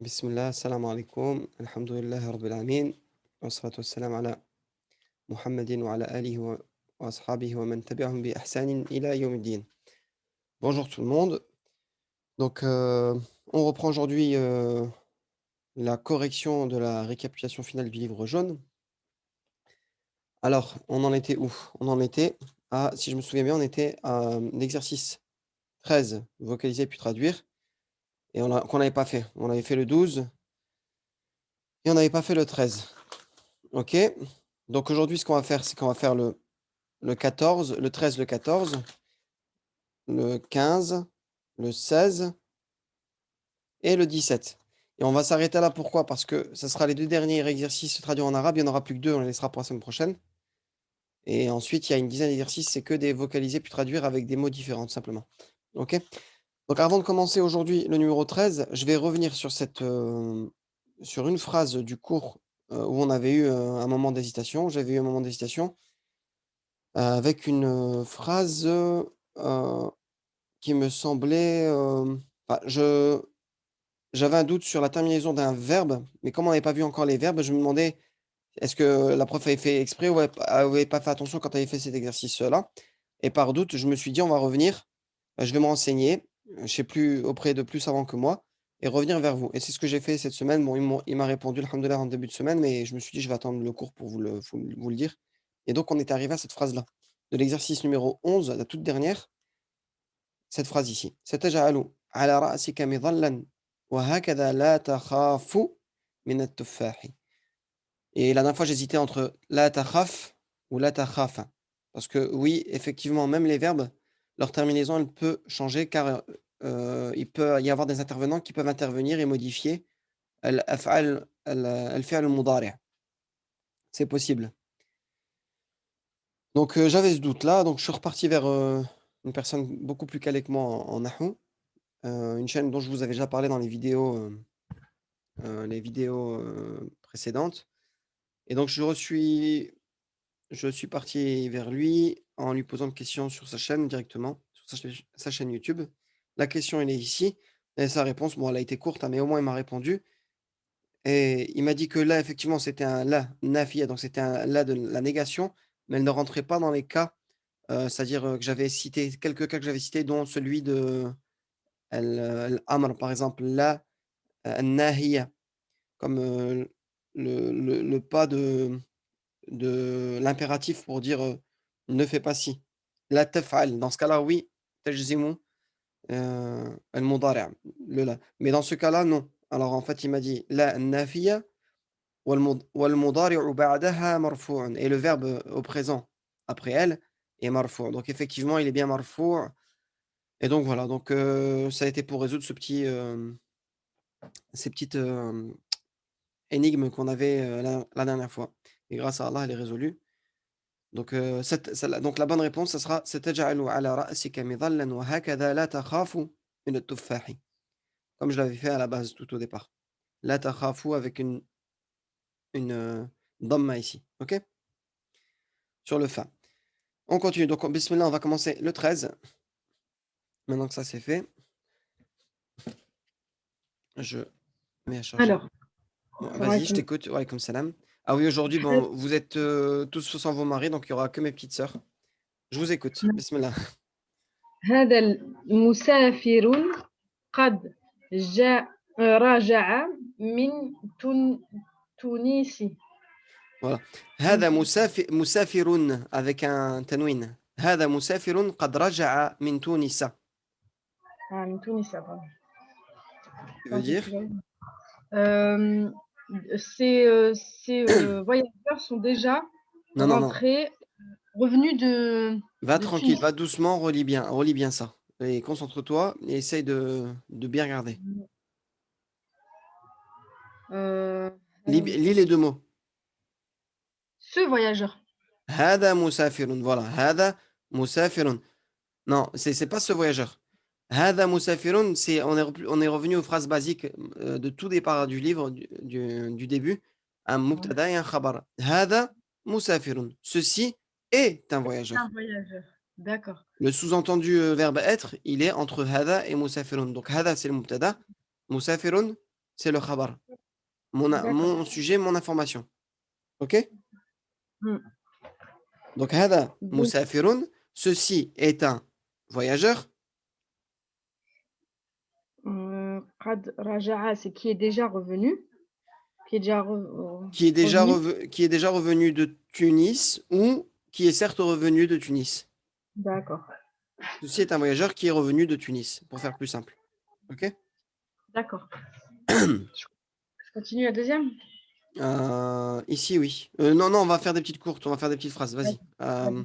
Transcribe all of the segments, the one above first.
بسم الله السلام عليكم الحمد لله رب العالمين والصلاة والسلام على محمد وعلى آله وأصحابه ومن تبعهم بإحسان إلى يوم الدين. Bonjour tout le monde. Donc, on reprend aujourd'hui la correction de la récapitulation finale du livre jaune. Alors, on en était où? On en était à, si je me souviens bien, on était à l'exercice 13, vocaliser puis traduire, et qu'on n'avait pas fait. On avait fait le 12 et on n'avait pas fait le 13. Ok? Donc aujourd'hui, ce qu'on va faire, c'est qu'on va faire le 14, le 13, le 14, le 15, le 16 et le 17. Et on va s'arrêter là. Pourquoi? Parce que ce sera les deux derniers exercices traduits en arabe. Il n'y en aura plus que deux. On les laissera pour la semaine prochaine. Et ensuite, il y a une dizaine d'exercices. C'est que des vocalisés puis traduire avec des mots différents, tout simplement. OK? Donc avant de commencer aujourd'hui le numéro 13, je vais revenir sur sur une phrase du cours où on avait eu un moment d'hésitation. J'avais eu un moment d'hésitation avec une phrase qui me semblait, enfin, j'avais un doute sur la terminaison d'un verbe, mais comme on n'avait pas vu encore les verbes, je me demandais, est-ce que la prof avait fait exprès ou avait pas fait attention quand elle avait fait cet exercice-là? Et par doute, je me suis dit: «On va revenir, je vais me renseigner, je sais plus auprès de plus savants que moi et revenir vers vous» et c'est ce que j'ai fait cette semaine. Bon, il m'a répondu alhamdoulilah en début de semaine, mais je me suis dit: «Je vais attendre le cours pour vous le dire» et donc on est arrivé à cette phrase-là, de l'exercice numéro 11, la toute dernière. Cette phrase ici: «ستجعل على رأسك مظلًا وهكذا لا تخاف من التفاح» et la dernière fois, j'hésitais entre «لا تخف» ou «لا تخاف» parce que oui, effectivement, même les verbes, leur terminaison, elle peut changer car, il peut y avoir des intervenants qui peuvent intervenir et modifier الأفعال الفعل المضارع. C'est possible. Donc j'avais ce doute-là, donc je suis reparti vers, une personne beaucoup plus calée que moi en nahou, une chaîne dont je vous avais déjà parlé dans les vidéos, précédentes et donc je suis parti vers lui en lui posant une question sur sa chaîne directement, sur sa chaîne YouTube. La question, elle est ici et sa réponse, bon, elle a été courte, hein, mais au moins il m'a répondu et il m'a dit que là, effectivement, c'était un la nafiya, donc c'était un la de la négation, mais elle ne rentrait pas dans les cas, c'est-à-dire, que j'avais cité quelques cas que j'avais cités, dont celui de al-amr, par exemple, la nahiya. Comme, le pas de l'impératif pour dire, «Ne fais pas ci». La taf'al, dans ce cas-là, oui, تجزم المضارع, le la. Mais dans ce cas-là, non. Alors en fait, il m'a dit: «La nafiya والمضارع بعدها مرفوع» et le verbe, au présent après elle est marfou'. Donc effectivement, il est bien marfou' et donc voilà, donc ça a été pour résoudre ces petites, énigmes qu'on avait, la dernière fois et grâce à Allah, elle est résolue. Donc celle-là, donc la bonne réponse, ça sera: «ستجعل على رأسك مظلًا وهكذا لا تخاف من التفاح», comme je l'avais fait à la base, tout au départ. لا تخاف avec une dhamma ici, OK? Sur le fa. On continue, donc bismillah, on va commencer le 13. Maintenant que ça c'est fait, je mets à charger. Alors, Bon, vas-y, je عليكم t'écoute. Wa alaykoum salam. Ah oui, aujourd'hui, bon, vous êtes, tous sans vos maris, donc il y aura que mes petites sœurs. Je vous écoute. Bismillah. هذا المسافر قد رجع من تونس. Voilà. هذا مسافر avec un tanwin. هذا مسافر قد رجع من تونس. من تونس pardon. Tu veux dire? Euh, ces voyageurs sont déjà Non, non, non. rentrés, revenus Va de tranquille, Tunis. va doucement, relis bien ça. Et concentre-toi et essaye de bien regarder. Lis les deux mots. Ce voyageur. هذا مسافر. Voilà. هذا مسافر. Non, c'est pas ce voyageur. هذا مسافر, on est revenu aux phrases basiques de tout départ du livre, du début. Un mubtada et un khabar. هذا مسافر. Ceci est un Un voyageur. voyageur. D'accord. Le sous-entendu verbe être, il est entre هذا et مسافر. Donc هذا c'est le mubtada. مسافر c'est le khabar. D'accord. Mon sujet, mon information. OK? Hmm. Donc, هذا Donc, مسافر, ceci est un voyageur قد رجع, c'est qui est déjà revenu, qui est déjà revenu. qui est déjà revenu de Tunis ou qui est certes revenu de Tunis. D'accord. Ceci est un voyageur qui est revenu de Tunis, pour faire plus simple. OK? D'accord. Je continue la deuxième. Ici, oui. Non, non, on va faire des petites courtes, on va faire des petites phrases. Vas-y. Vas-y.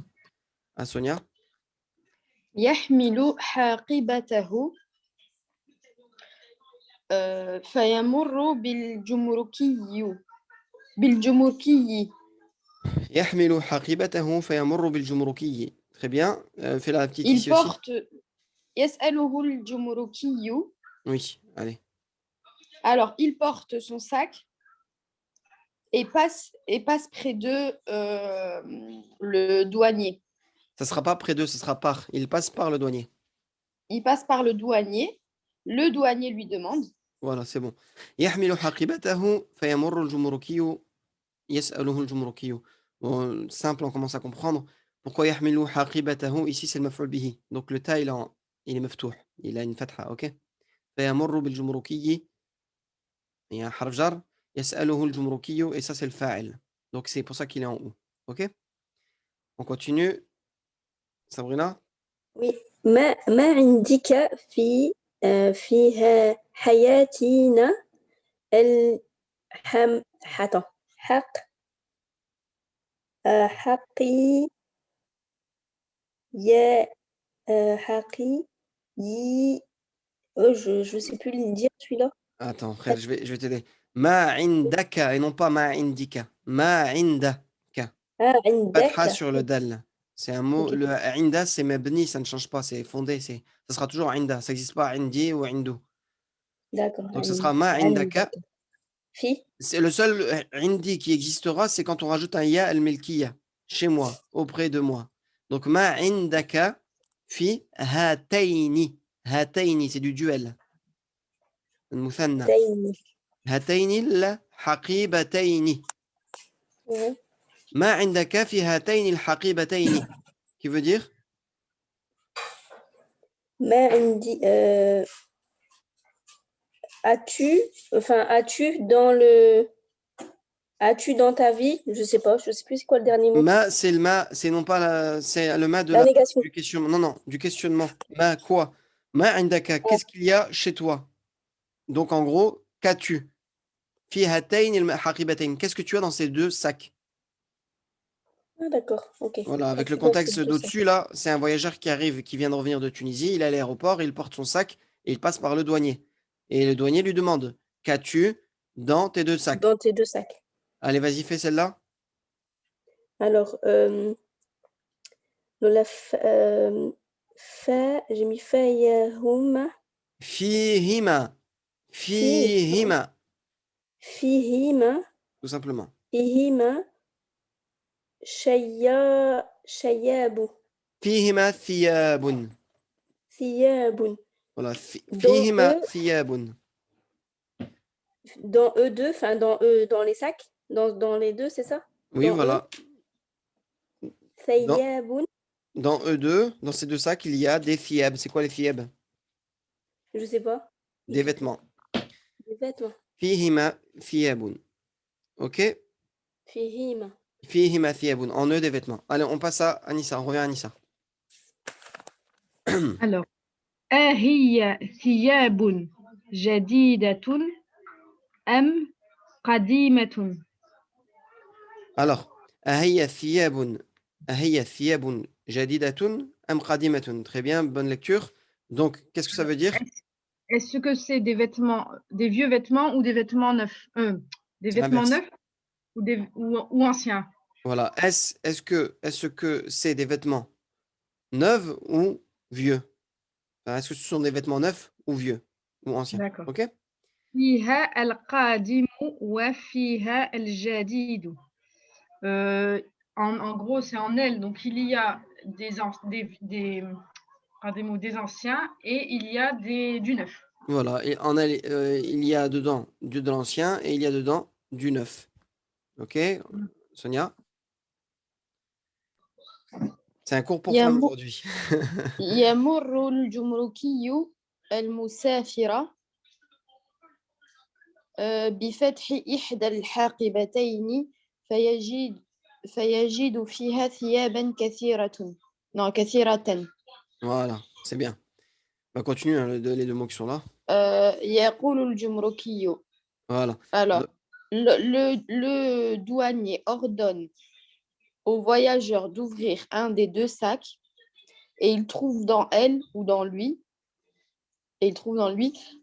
À Sonia. يحمل حاقبته فيمر بالجمركي. يحمل حقيبته فيمر بالجمركي. Très bien. Fais la petite Il ici aussi. porte يسأله الجمركي. Oui, allez. Alors, il porte son sac et passe près de le douanier. Ça sera pas près d'eux, ce sera par. Il passe par le douanier. Il passe par le douanier. Le douanier lui demande. Voilà, c'est bon. يحمل حقيبته فيمر الجمركي يسأله الجمركي. Bon, simple, on commence à comprendre. Pourquoi يحمل حقيبته ici c'est le مفعول به. Donc le ta il est مفتوح. Il a une fatha, OK? فيمر بالجمركي. Il y a un harf jar. يسأله الجمركي et ça c'est le fa'il. Donc c'est pour ça qu'il est en haut. OK? On continue. Sabrina? Oui. ما عندك في حياتنا attends. حقي يا حقي je sais plus le dire celui-là. Attends, frère, je vais t'aider. Ma indaka et non pas ma indika. Ma indaka. عندك. Fatha sur le dal. C'est un mot. Ok. Le inda, c'est mabni, ça ne change pas, c'est fondé. Ça sera toujours inda. Ça n'existe pas indi ou indu. D'accord. Donc, ce sera ma indaka. في C'est le seul indi qui existera, c'est quand on rajoute un ya al-milkiya. Chez moi, auprès de moi. Donc, ma indaka fi hataini. Hataini, c'est du duel. المثنى. تاني. هاتين الحقيبتين. Ouais. ما عندك في هاتين الحقيبتين. Qui veut dire? ما عندي as-tu dans ta vie, je sais plus c'est quoi le dernier mot. Ma, c'est le ma, c'est non pas c'est le ma La négation. du questionnement. Non, non, du questionnement. Ma quoi? Ma indaka, qu'est-ce qu'il y a chez toi? Donc en gros, qu'as-tu? Fi hatayn al-haqibatayn. Qu'est-ce que tu as dans ces deux sacs? Ah, d'accord, ok. Voilà, avec le As-tu dans ces contexte deux sacs. d'au-dessus là, c'est un voyageur qui arrive, qui vient de revenir de Tunisie, il est à l'aéroport, il porte son sac et il passe par le douanier. Et le douanier lui demande, qu'as-tu dans tes deux sacs? Dans tes deux sacs. Allez, vas-y, fais celle-là. Alors, dans la j'ai mis fayahum Fihima. Fihima. fihima Tout simplement. fihima shayabu Fihima thiyabun. thiyabun. Voilà. Dans Fihima eux, thiyabun. dans eux deux, enfin dans les sacs, dans les deux, c'est ça? Oui, Dans voilà. thiyabun, Dans eux deux, dans ces deux sacs, il y a des thiyab. C'est quoi les thiyab? je sais pas. Des vêtements. Des vêtements. Fihima thiyabun. Ok? Fihima. Fihima thiyabun. En eux, des vêtements. Allez, on passe à Anissa. On revient à Anissa. Alors, أهي ثياب جديدة أم قديمة؟ Alors, أهي ثياب جديدة أم قديمة. Très bien, bonne lecture. Donc, qu'est-ce que ça veut dire? Est-ce que c'est des vêtements, des vieux vêtements ou des vêtements neufs? Des C'est vêtements l'inverse. neufs ou anciens? Voilà. Est-ce que c'est des vêtements neufs ou vieux? Enfin, est-ce que ce sont des vêtements neufs ou vieux ou anciens? D'accord. Ok? فيها القادم وفيها الجديد. En gros, c'est en elle. Donc, il y a des anciens et il y a du neuf. Voilà, et en elle, il y a dedans de l'ancien et il y a dedans du neuf. Ok, Sonia? C'est un cours pour femmes يم- aujourd'hui. يمر الجمركي المسافر بفتح إحدى الحاقبتين فيجد فيها ثيابا كثيرة. Non, كثيرة. Voilà, c'est bien. On continue hein, les deux mots qui sont là. يقول الجمركي. Voilà. Alors, le douanier ordonne aux voyageurs d'ouvrir un des deux sacs et il trouve dans elle ou dans lui,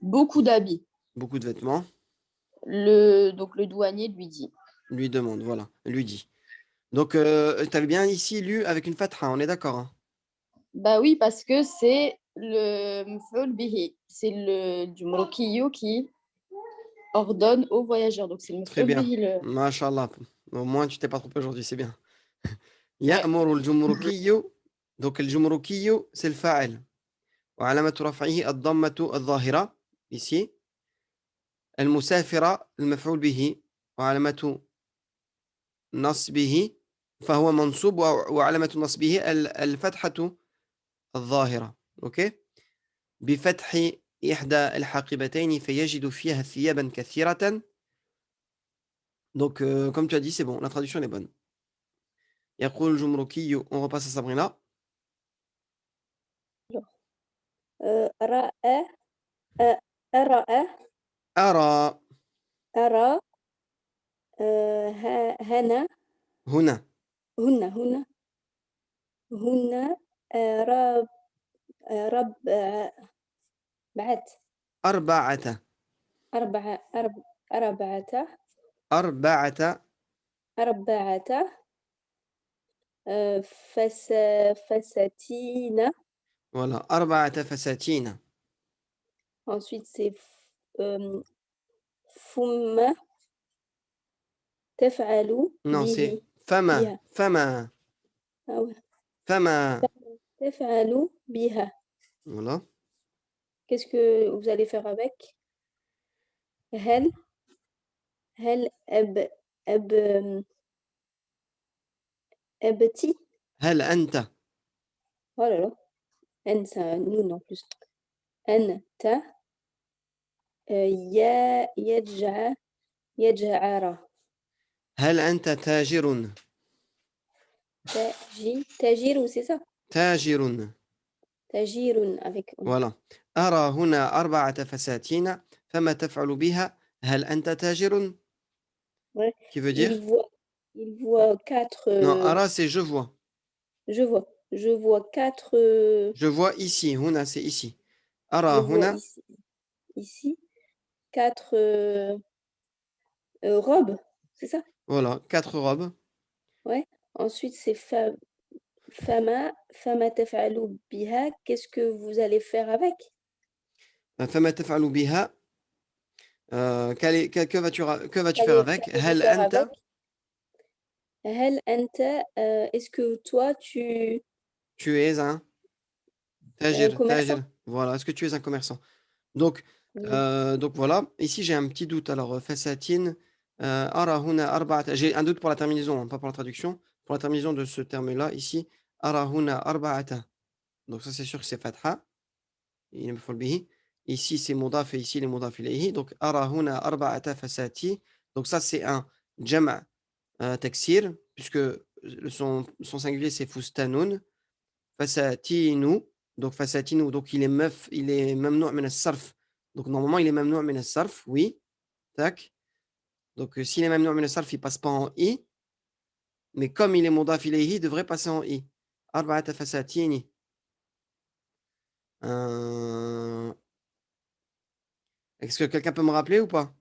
beaucoup d'habits. Beaucoup de vêtements. Donc le douanier lui dit. Lui demande, voilà, lui dit. Donc, tu avais bien ici lu avec une fatha, on est d'accord hein? Bah oui, parce que c'est le maf'ul bihi, c'est le jumrukiyu qui ordonne aux voyageurs. Donc c'est le Très maf'ul bien. bihi. Mashallah. Au moins, tu t'es pas trompé aujourd'hui, c'est bien. Ouais. يأمر الجمركي. Donc, الجمركي, c'est le fa'il. وعلامة رفعه الضمة الظاهرة ici. المسافر المفعول به وعلامة نصبه فهو منصوب وعلامة نصبه الفتحة الظاهرة. اوكي بفتح إحدى الحاقبتين فيجد فيها ثيابا كثيرة. Donc, comme tu as dit, c'est bon, la traduction elle est bonne. يقول الجمركي, on repasse à Sabrina. رأى أرى أرى أرى هنا هنا هنا رب بعت أربعة أربعة فساتين. voilà أربعة فساتين. Ensuite, c'est ثم تفعل non c'est به فما فما فما تفعل بها. voilà. Qu'est-ce que vous allez faire avec? هل أبتي. هل أنت Oh là là, N, c'est un noun en plus. أنت يجعر. هل أنت تاجر تاجر, c'est ça? تاجر تاجر avec. voilà. أرى هنا أربعة فساتين فما تفعل بها هل أنت تاجر Ouais. qui veut dire Il voit 4. non أرى c'est je vois. Je vois 4. Je vois ici هنا c'est ici. Je أرى vois هنا ici 4 robes, c'est ça? voilà 4 robes. Ouais. Ensuite, c'est فما تفعل بها. Qu'est-ce que vous allez faire avec? فما تفعل بها que vas-tu faire avec Qu'allez-vous هل faire أنت avec? هل أنت est-ce que toi tu es un es un تاجر commerçant? voilà, est-ce que tu es un commerçant donc voilà, ici j'ai un petit doute alors فساتين أرى هنا أربعة, j'ai un doute pour la terminaison hein, pas pour la traduction, pour la terminaison de ce terme là ici أرى هنا أربعة, donc ça c'est sûr que c'est fatha, il est مفعول به. Ici c'est mudaf et ici les mudaf ilayhi, donc أرى هنا أربعة فساتي, donc ça c'est un jama' taksir puisque son singulier c'est fustanoun. Fasatinu, donc fasatinu, donc il est mamnou' min as-sarf. Donc normalement il est mamnou' min as-sarf, oui. Tac. Donc s'il est mamnou' min as-sarf, il passe pas en i, mais comme il est mudaf ilayhi, il devrait passer en i. Arba'ata fasatini. Est-ce que quelqu'un peut me rappeler ou pas?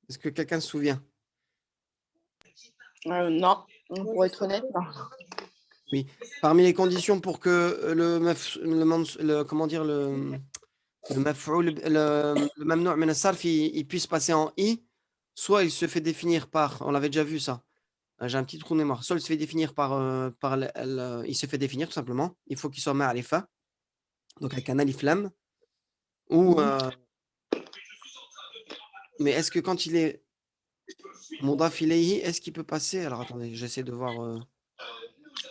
Est-ce que quelqu'un se souvient? Non, pour être honnête, non. Oui. Parmi les conditions pour que comment dire le mamnou' min as-sarf il puisse passer en i, soit il se fait définir par, on l'avait déjà vu ça. J'ai un petit trou de mémoire. Soit il se fait définir par il se fait définir tout simplement. Il faut qu'il soit ma'rifa, donc avec un alif lam, ou Mais est-ce que quand il est Mudaf ilayhi, est-ce qu'il peut passer? Alors attendez, j'essaie de voir.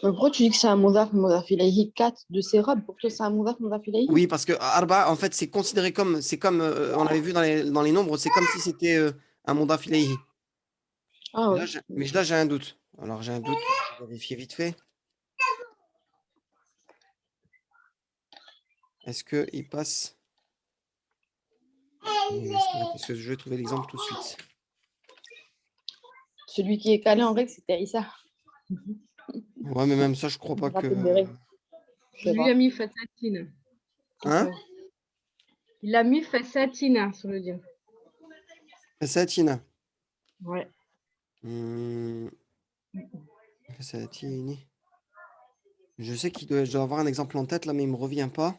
Mais pourquoi tu dis que c'est un mudaf ilayhi 4 de ses robes? Pour toi, c'est un mudaf ilayhi? Oui, parce que arba, en fait, c'est considéré comme, on avait vu dans les nombres, c'est comme si c'était un Mudaf ilayhi. Ah ouais. Mais là, j'ai un doute. Alors, j'ai un doute, je vais vérifier vite fait. Est-ce qu'il passe? Parce que je vais trouver l'exemple tout de suite. Celui qui est calé en règle, c'est Terissa. Ouais, mais même ça, je crois pas que. Il lui a mis Fasatina. Hein? Il a mis Fasatina sur le dire. Fasatina. Ouais. Fasatini. Je sais je dois avoir un exemple en tête là, mais il me revient pas.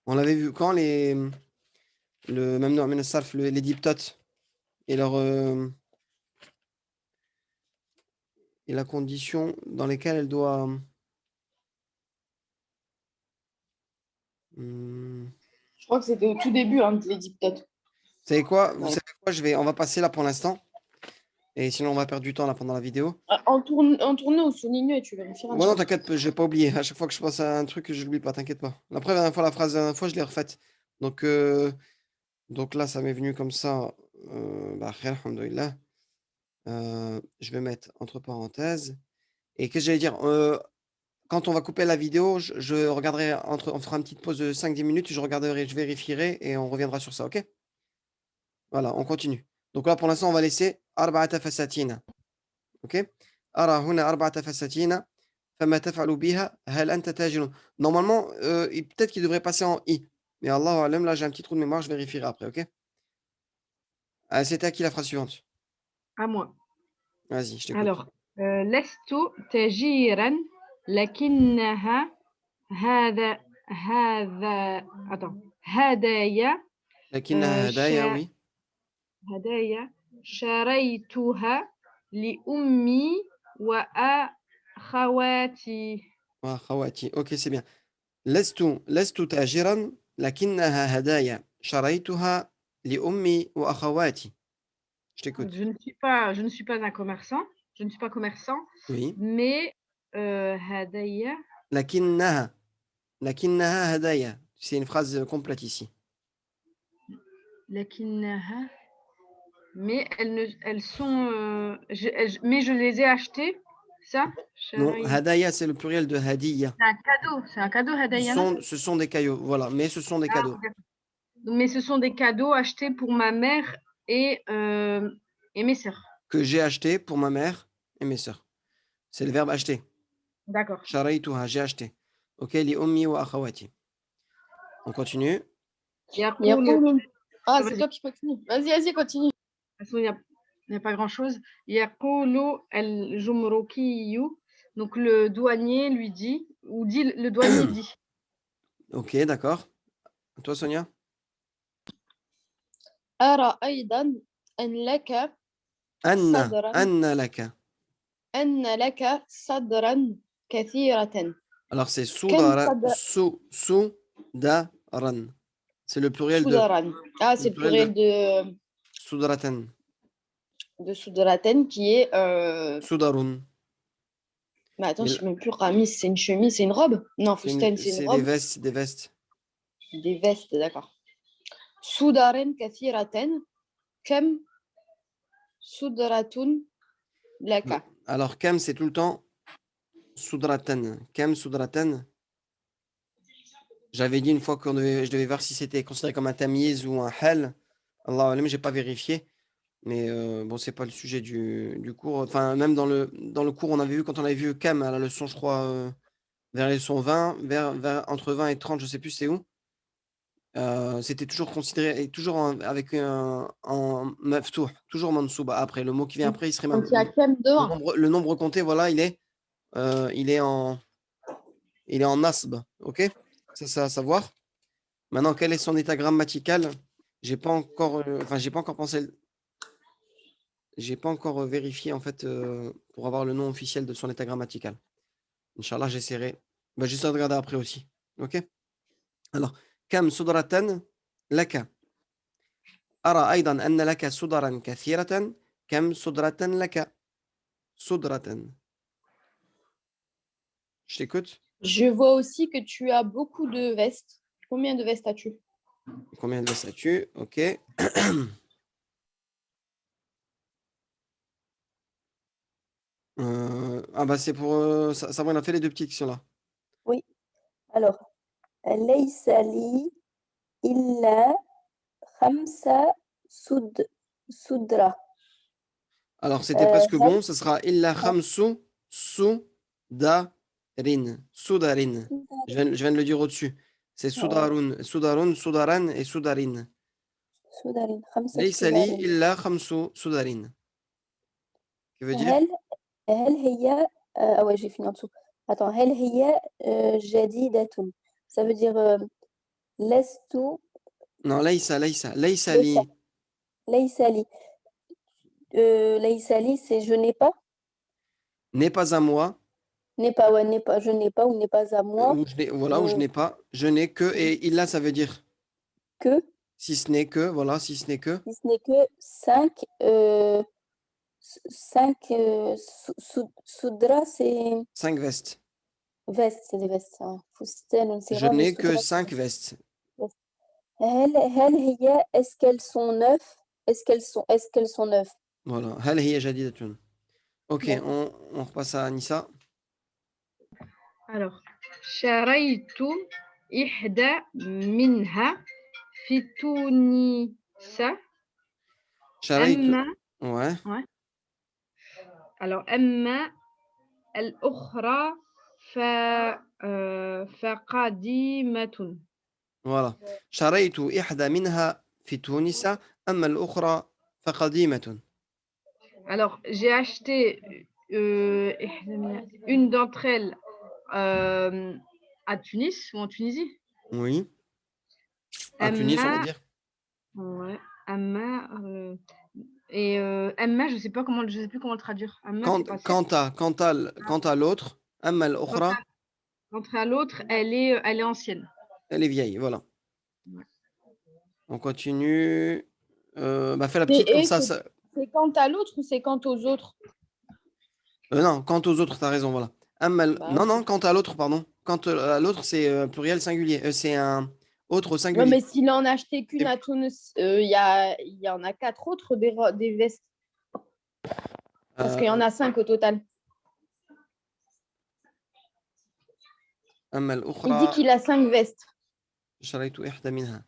On l'avait vu quand même dans Sarf, les diptotes et et la condition dans lesquelles elle doit. Je crois que c'était au tout début, hein, les diptotes. Vous savez quoi? On va passer là pour l'instant. Et sinon, on va perdre du temps là pendant la vidéo. En tournée ou souligné, et tu vérifieras. Ouais, non, t'inquiète, je vais pas oublier. À chaque fois que je pense à un truc, je l'oublie pas, t'inquiète pas. La première fois, la dernière fois, je l'ai refaite. Donc là, ça m'est venu comme ça. Bah, khair, alhamdoulilah. Je vais mettre entre parenthèses. Et qu'est-ce que j'allais dire? Quand on va couper la vidéo, je regarderai on fera une petite pause de 5-10 minutes, je regarderai, je vérifierai et on reviendra sur ça, ok? Voilà, on continue. Donc là, pour l'instant, on va laisser arba'ata fasatina. Ok? Ara huna arba'ata fasatina. Fama taf'alu biha hal anta tajirun. Normalement, peut-être qu'il devrait passer en i. Mais Allahu alam, là, j'ai un petit trou de mémoire, je vérifierai après, ok? C'était à qui la phrase suivante? À moi. Vas-y, je t'écoute. Alors, لست تاجيرا لكنها هدايا لكنها هدايا oui. هدايا شريتها لأمي وأخواتي. وأخواتي. Ok, c'est bien. لست تاجرا لكنها هدايا شريتها لأمي وأخواتي. Je t'écoute. Je ne suis pas un commerçant. Je ne suis pas commerçant. Oui. Mais هدايا. لكنها هدايا. C'est une phrase complète ici. لكنها. Mais elles sont. Mais je les ai achetées. Ça? Non, hadaya, c'est le pluriel de hadiya. C'est un cadeau. C'est un cadeau, hadaya. Ce sont des cadeaux, voilà. Mais ce sont des cadeaux. Mais ce sont des cadeaux achetés pour ma mère et mes sœurs. Que j'ai acheté pour ma mère et mes sœurs. C'est le verbe acheter. D'accord. Sharaytuha, j'ai acheté. Ok, li ummi wa akhawati. On continue. Ah, c'est toi qui continue. Vas-y, continue. De toute façon, il n'y a pas grand-chose. Yaqulu al-jumrukiyu. Donc, le douanier lui dit, ou dit le douanier dit. Ok, d'accord. Toi, Sonia? أرى أيضا أن لك صدرا أن لك صدرا كثيرة. Alors, c'est soudaran. C'est le pluriel de. Ah, c'est le pluriel de. Soudratan. De soudratan qui est. Soudarun. Mais attends, je ne sais même plus. Ramis, c'est une chemise, c'est une robe? Non, Fusten, c'est une robe. C'est des vestes. Des vestes, d'accord. Soudaran kathiratan kam soudratun laka. Alors, kam, c'est tout le temps soudratan. Kam soudratan. J'avais dit une fois je devais voir si c'était considéré comme un tamiz ou un hal. Allah alam, j'ai pas vérifié. Mais bon, c'est pas le sujet du cours. Enfin, même dans le cours, on avait vu, quand on avait vu Kam à la leçon, je crois, vers les leçons 20, entre 20 et 30, je sais plus c'est où. C'était toujours considéré, et toujours avec un maftour, toujours mansouba. Après, le mot qui vient après, il serait Donc, il y a Kam dehors. le nombre compté, voilà, il est en nasb. Ok? Ça, c'est à savoir. Maintenant, quel est son état grammatical? J'ai pas encore pensé. J'ai pas encore vérifié en fait pour avoir le nom officiel de son état grammatical. Inch'Allah, j'essaierai. J'essaierai de regarder après aussi. Ok? Alors, kam sudratan, لك. أرى أيضا أن لك صدرا كثيرة. كم صدرة لك؟ صدرة. Je t'écoute. Je vois aussi que tu as beaucoup de vestes. Combien de vestes as-tu? Combien de vestes as-tu? Ok. Ah bah c'est pour... ça on a fait les deux petites qui sont là. Oui. Alors, ليس لي إلا 5 صدرة. Alors c'était presque هل bon. Ce sera إلا خمس صدارين. صدارين. Je viens de le dire au-dessus. C'est صدارون صدارون صداران et صدارين. صدرين 5 ليس لي صدرين. إلا 5 صدارين. Qui veut dire? هل هي ouais, j'ai fini en dessous. Attends, هل هي جديدة. Ça veut dire لست Non, ليس ليس ليس ليس لي. ليس لي. ليس لي, c'est je n'ai pas. N'est pas à moi. N'est pas, ouais, n'est pas, je n'ai pas ou n'est pas à moi. Ou voilà, où je n'ai pas. Je n'ai que. Et il a, ça veut dire Que, si ce n'est que. Voilà, si ce n'est que. si ce n'est que 5 soudra, c'est 5 vestes. vestes, c'est des vestes. Hein. فستان Je صغار n'ai que وسدرة 5 vestes. هل هي, est-ce qu'elles sont neuves? Est-ce qu'elles sont neuves? Voilà. هل هي جديدة. Ok, D'accord. on repasse à Anissa. Alors, شريت إحدى منها في تونس. شريت. أما Ouais. alors أما الأخرى فقديمة. Voilà. شريت إحدى منها في تونس. أما الأخرى فقديمة. Alors, j'ai acheté une d'entre elles à Tunis ou en Tunisie. Oui. À Tunis, on va dire. Ouais, Amma. Et Amma, je sais plus comment le traduire. Amma, c'est pas ça. Quant à l'autre, أما الأخرى, L'entrée à l'autre, elle est ancienne. elle est vieille. Voilà. Ouais. On continue. Bah, fais la petite comme ça. C'est quant à l'autre ou c'est quant aux autres? Non, quant aux autres, tu as raison. Voilà. Non, non, Ok. quant à l'autre, pardon. Quant à l'autre, c'est pluriel singulier. C'est un autre au Ouais, singulier. mais s'il en a acheté qu'une à Tunis, il y en a 4 autres des vestes. Parce qu'il y en a 5 au total. أما Il dit الأخرى qu'il a 5 vestes. شريت إحدى منها.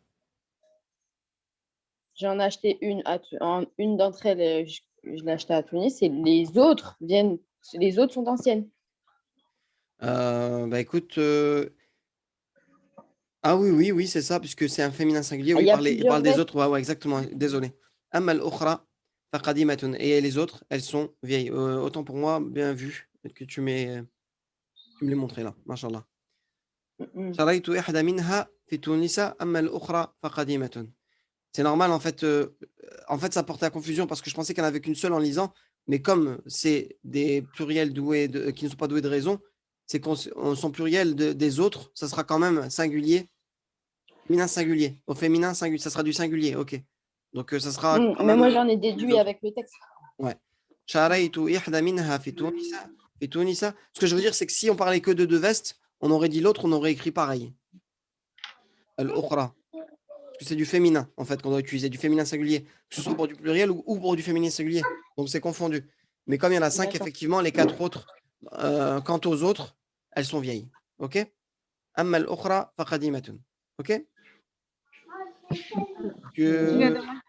J'en ai acheté une d'entre elles, je l'ai achetée à Tunis et les autres sont anciennes. Bah écoute. Ah oui, c'est ça, puisque c'est un féminin singulier. Ah, Oui, il y a il plusieurs parle des vestes. autres. Ouais, exactement. Désolé. أما الأخرى فقديمة. Et les autres, elles sont vieilles. Autant pour moi, bien vu que tu me l'as montré là. Mashallah. شريت إحدى منها في تونس. أما الأخرى فقديمة. C'est normal, en fait, ça portait à confusion parce que je pensais qu'il n'y en avait qu'une seule en lisant, mais comme c'est des pluriels qui ne sont pas doués de raison, c'est qu'on son pluriel des autres, ça sera quand même singulier, féminin singulier. Au féminin singulier, ça sera du singulier, ok. Donc ça sera quand Mais même moi, j'en ai les déduit autres. avec le texte. Ouais. شريت إحدى منها في تونس. في تونس. Ce que je veux dire, c'est que si on parlait que de deux vestes, on aurait dit l'autre, on aurait écrit pareil. Al-ukhra. Parce que c'est du féminin, en fait, qu'on doit utiliser, du féminin singulier, que ce soit pour du pluriel ou pour du féminin singulier. Donc c'est confondu. Mais comme il y en a 5, effectivement, les 4 autres, quant aux autres, elles sont vieilles. Ok? Amma al-ukhra faqadimatun. Ok?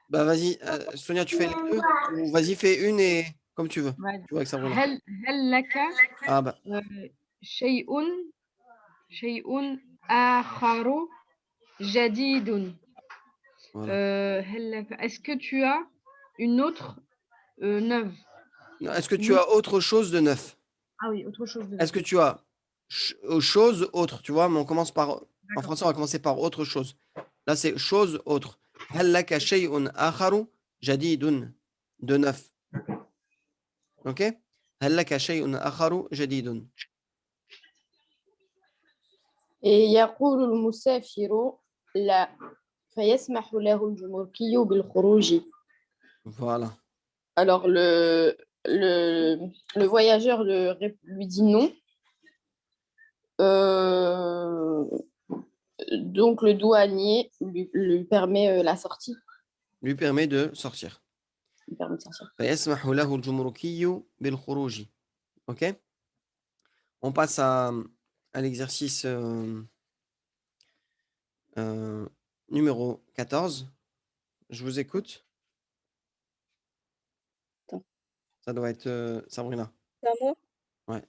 Bah vas-y, Sonia, tu fais les deux? Ou vas-y, fais une et comme tu veux. Ouais. Tu vois que ça roule. هل لك Ah bah, شيء آخر جديد. voilà. Est-ce que tu as une autre neuve? Est-ce que tu as autre chose de neuf? Ah oui, autre chose de neuf. Est-ce que tu as chose autre? Tu vois, mais on commence par. En français, on va commencer par autre chose. Là, c'est chose autre. هل لك شيء آخر جديد de neuf. Ok? هل لك شيء آخر جديد. Et يقول المسافر لا فيسمح له الجمركي بالخروج. Voilà. Alors, le voyageur lui dit non. Euh, donc, le douanier lui permet la sortie. Lui permet de sortir. Lui permet de sortir. فيسمح له الجمركي بالخروج. OK? On passe à l'exercice numéro 14. Je vous écoute. Attends. Ça doit être Sabrina. C'est à moi? Ouais.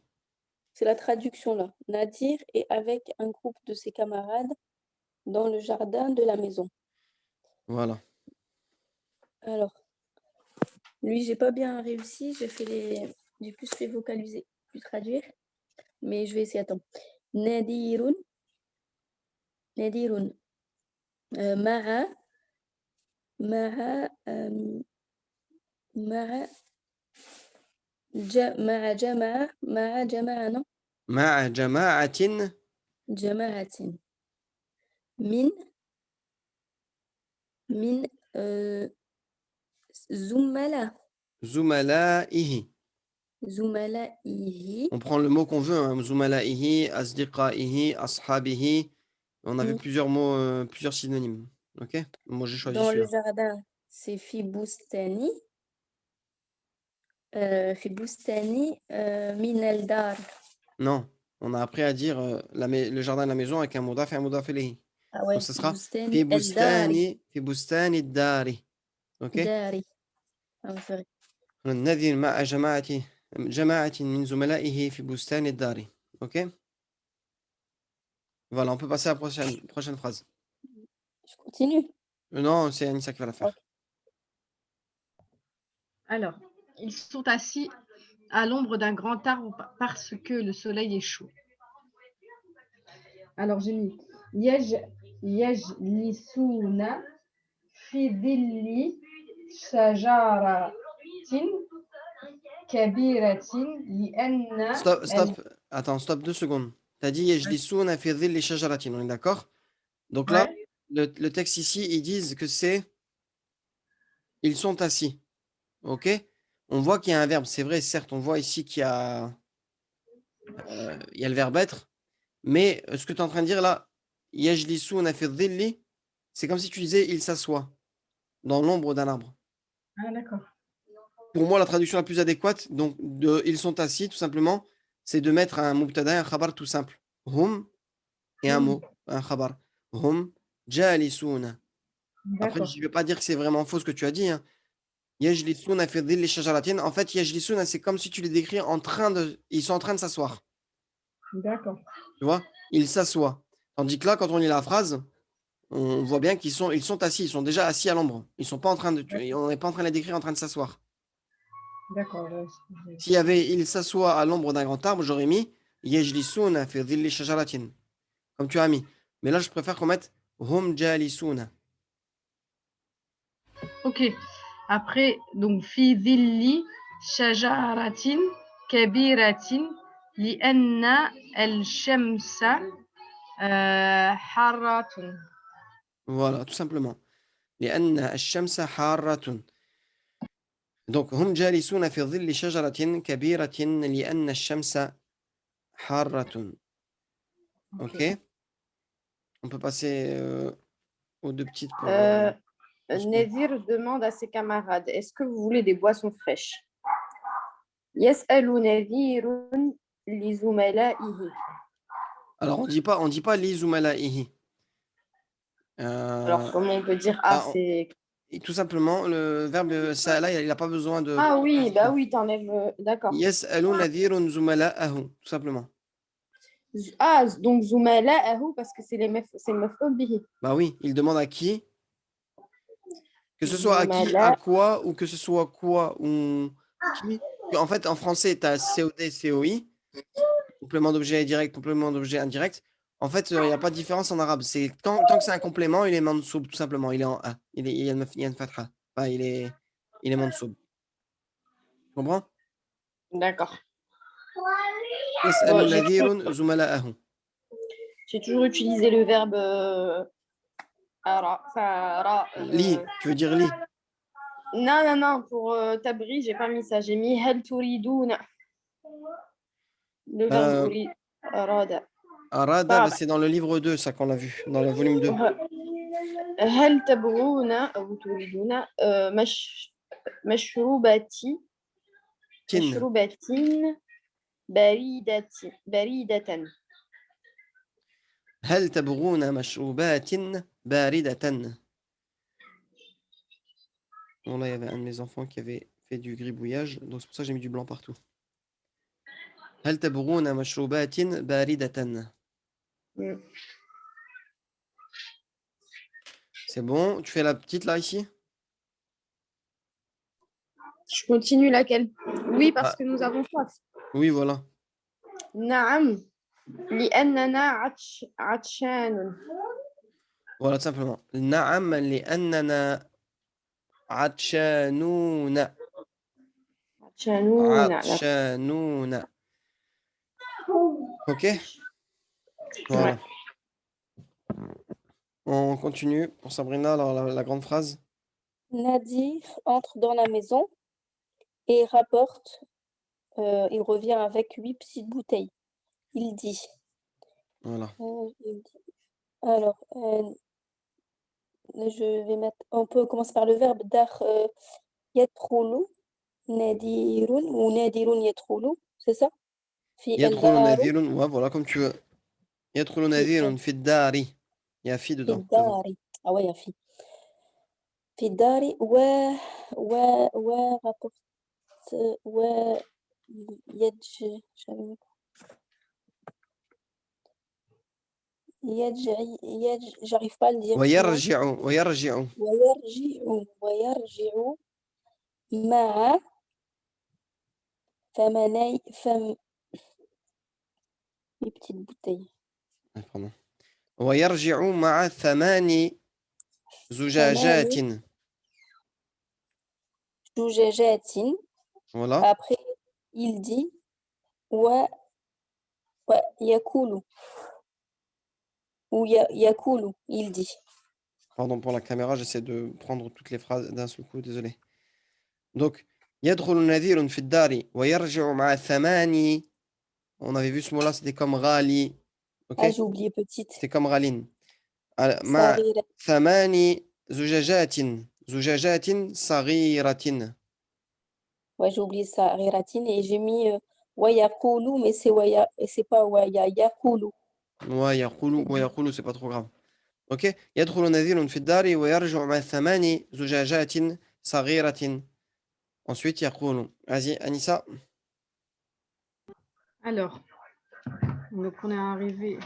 C'est la traduction là. Nadir est avec un groupe de ses camarades dans le jardin de la maison. Voilà. Alors, lui, j'ai pas bien réussi. J'ai plus fait vocaliser, plus traduire. Mais je vais essayer. Attends. Nadirun. Nadirun. Ma'a. Ma'a. Ma'a. Ma'a jama'a. Ma'a jama'a, non? مع جماعة جماعة من زملاء زملائه. زملائه. On prend le mot qu'on veut, hein. زملائه, أصدقائه, أصحابه. On avait plusieurs mots, plusieurs synonymes. OK? Moi, j'ai choisi Dans le celui-là. jardin, c'est Fibustani. Fibustani min al-dar. Non, on a appris à dire le jardin de la maison avec un mudaf et un mudaf ilayhi. Ah ouais, Donc, ce sera Fibustani al-dari. في بستان الدار. OK? Dari. Ah, c'est vrai. نذر مع جماعة من زملائه في بستان الدار. OK? Voilà, on peut passer à la prochaine phrase. Je continue. Non, c'est Anissa qui va la faire. Ok. Alors, ils sont assis à l'ombre d'un grand arbre parce que le soleil est chaud. Alors, j'ai mis yajlisuna fi dhilli shajaratin kabiratin li'anna Stop. Attends, stop 2 secondes. Tu as dit yajlisuna fi dhilli shajaratin, on est d'accord? Donc là, Ouais. le texte ici, ils disent que c'est ils sont assis. OK? On voit qu'il y a un verbe. C'est vrai, certes, on voit ici qu'il y a le verbe être. Mais ce que tu es en train de dire là, yajlisuna fi dhilli, c'est comme si tu disais il s'assoit dans l'ombre d'un arbre. Ah, d'accord. Pour moi, la traduction la plus adéquate, donc de ils sont assis, tout simplement, c'est de mettre un mubtada et un khabar tout simple. Hum et un mot, un khabar. Hum jalisuna. Après, D'accord. je ne vais pas dire que c'est vraiment faux ce que tu as dit, hein. Yajlisuna fi dhilli shajaratin. En fait, yajlisuna, c'est comme si tu les décris ils sont en train de s'asseoir. D'accord. Tu vois? Ils s'assoient. Tandis que là, quand on lit la phrase, on voit bien ils sont assis, ils sont déjà assis à l'ombre. Ils sont pas en train de, on n'est pas en train de les décrire en train de s'asseoir. D'accord. S'il y avait il s'assoit à l'ombre d'un grand arbre, j'aurais mis yajlisuna fi dhilli shajaratin. Comme tu as mis. Mais là, je préfère qu'on mette hum jalisuna. Ok. Après, donc, fi dhilli shajaratin kabiratin li'anna al-shamsa harratun. Voilà, tout simplement. لأن الشمس حارة. Donc, هم جالسون في ظل شجرة كبيرة لأن الشمس حارة. Ok. On peut passer aux deux petites pour. Nadir demande à ses camarades, est-ce que vous voulez des boissons fraîches? Yas'alu Nadirun li zumala'ihi. Alors, on dit pas li zumala'ihi. Alors, comment on peut dire c'est... Et tout simplement, le verbe sa'ala, il n'a pas besoin de. Ah oui, bah oui, t'enlèves... D'accord. Yas'alu nadirun zumala'ahu, tout simplement. Ah, donc zumala'ahu, parce que c'est maf'ul bihi. Bah oui, il demande à qui? Que ce soit à qui, à quoi, ou que ce soit quoi, ou qui. En fait, en français, tu as COD, COI, complément d'objet direct, complément d'objet indirect. En fait, il n'y a pas de différence en arabe. Tant que c'est un complément, il est mansoub, tout simplement. Il est en A. Il y a une fatha. Enfin, il est mansoub. Tu comprends? D'accord. Yas'alu nadirun zumala'ahu. J'ai toujours utilisé le verbe Ara, enfin, ra, Li, tu veux dire li. non, pour tabri, j'ai pas mis ça. J'ai mis hal turiduna. Le verbe Euh, urid. Arada. Arada, bah, Pas c'est dans le livre 2, ça qu'on l'a vu, dans le volume 2. هل تبغون أو تريدون مشروبات Tin. مشروبات باردة هل تبغون مشروبات باردة. Bon, là, il y avait un de mes enfants qui avait fait du gribouillage, donc c'est pour ça que j'ai mis du blanc partout. هل تبغون مشروبات باردة. C'est bon, tu fais la petite là ici? Je continue laquelle? Oui, parce Ah. que nous avons soif. Oui, voilà. نعم لأننا عطشان. Voilà, tout simplement. نعم لأننا عطشانون. عطشانون. عطشانون. Ok? Voilà. Ouais. On continue pour Sabrina, alors la grande phrase. Nadir entre dans la maison et rapporte, il revient avec 8 petites bouteilles. Il dit. Voilà. Il dit. Alors, je vais mettre. On peut commencer par le verbe dar yadkhulu, nadirun ou nadirun yadkhulu, c'est ça? Fi يدخل al-daru, نذير, ouais, voilà, comme tu veux. يدخل fi نذير في الدار. Il y a fi dedans, c'est bon. al-dari. Ah ouais, il y a fi. Fi dari wa rapporte wa j'avais mis quoi? J'arrive pas à le dire, excuse-moi. ويرجع. ويرجع مع les petites bouteilles. Pardon. ويرجع مع 8 زجاجات. زجاجات. Voilà. Après, il dit yakulu. Ou yakulu, il dit. Pardon pour la caméra, j'essaie de prendre toutes les phrases d'un seul coup, désolé. Donc, يدخل نذير في الدار ويرجع مع 8. On avait vu ce mot-là, c'était comme rali. Ok? Ah, j'ai oublié petite. C'est comme raline. مع Sarira. 8 زجاجات. زجاجات صغيرة. Ouais, j'ai oublié ça, riratine. Et j'ai mis yakulu, mais c'est pas yakulu. ويقول c'est pas trop grave. Ok? يدخل نذير في الدار ويرجع مع 8 زجاجات صغيرة. Ensuite, يقول. Vas-y, Anissa. Alors, donc on est arrivé.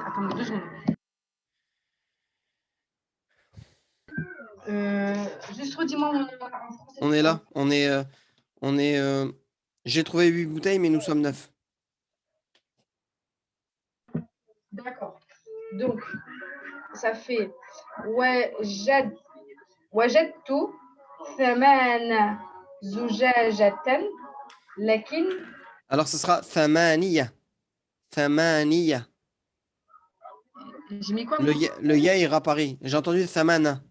Attendez 2 secondes. Juste redis-moi en français. On est là. J'ai trouvé 8 bouteilles, mais nous sommes 9. D'accord. Donc, ça fait وجدت 8 زجاجة لكن. Alors, ce sera ثمانية. ثمانية. J'ai mis quoi? Le ya il réapparaît. J'ai entendu ثمانة.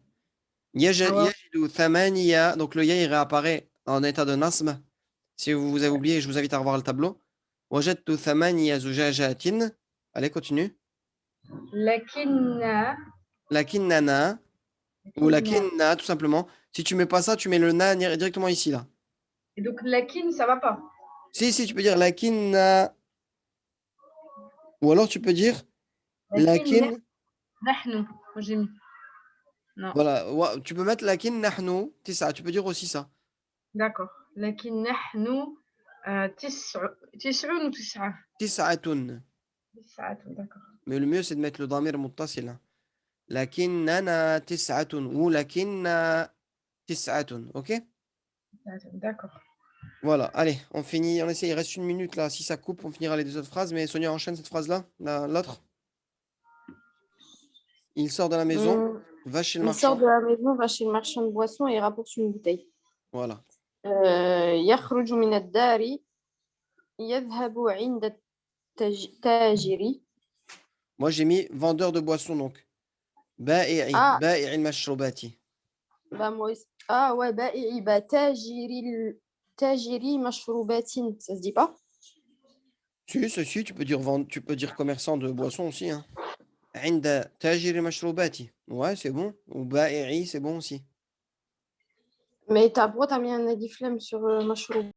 يجد ثمانية. Donc, le ya il réapparaît en état de nasm. Si vous avez oublié, je vous invite à revoir le tableau. وجدت 8 زجاجات. Allez, continue. لكننا. Ou lakinna, tout simplement. Si tu mets pas ça, tu mets le na directement ici, là. Et donc, lakin, ça va pas. Si, tu peux dire lakinna. Ou alors tu peux dire lakin. Nahnu. Moi, j'ai mis. Non. Voilà, tu peux mettre lakin nahnu. C'est ça, tu peux dire aussi ça. D'accord. Lakin nahnu tis'un ou tis'a? Tis'atun. Tis'atun, d'accord. Mais le mieux, c'est de mettre le damir muttasil. Lakinnana tis'atun. Ou lakinna tis'atun. Ok? D'accord. Voilà, allez, on finit. On essaie, il reste 1 minute là. Si ça coupe, on finira les 2 autres phrases. Mais Sonia enchaîne cette phrase-là, l'autre. Il sort de la maison, va chez le Il sort marchand. de la maison, va chez le marchand de boissons et rapporte une bouteille. Voilà. يخرج من الدار يذهب عند التاجر. Moi, j'ai mis vendeur de boissons, donc. بائعي Ah, بائع المشروبات. bah moi aussi. Ah ouais, بائعي bah تاجري مشروبات, ça se dit pas? Si, tu peux dire tu peux dire commerçant de boissons aussi, hein. عند تاجر المشروبات. Ouais, c'est bon. Ou بائعي, c'est bon aussi. Mais pourquoi t'as mis un alif lam sur mashroub?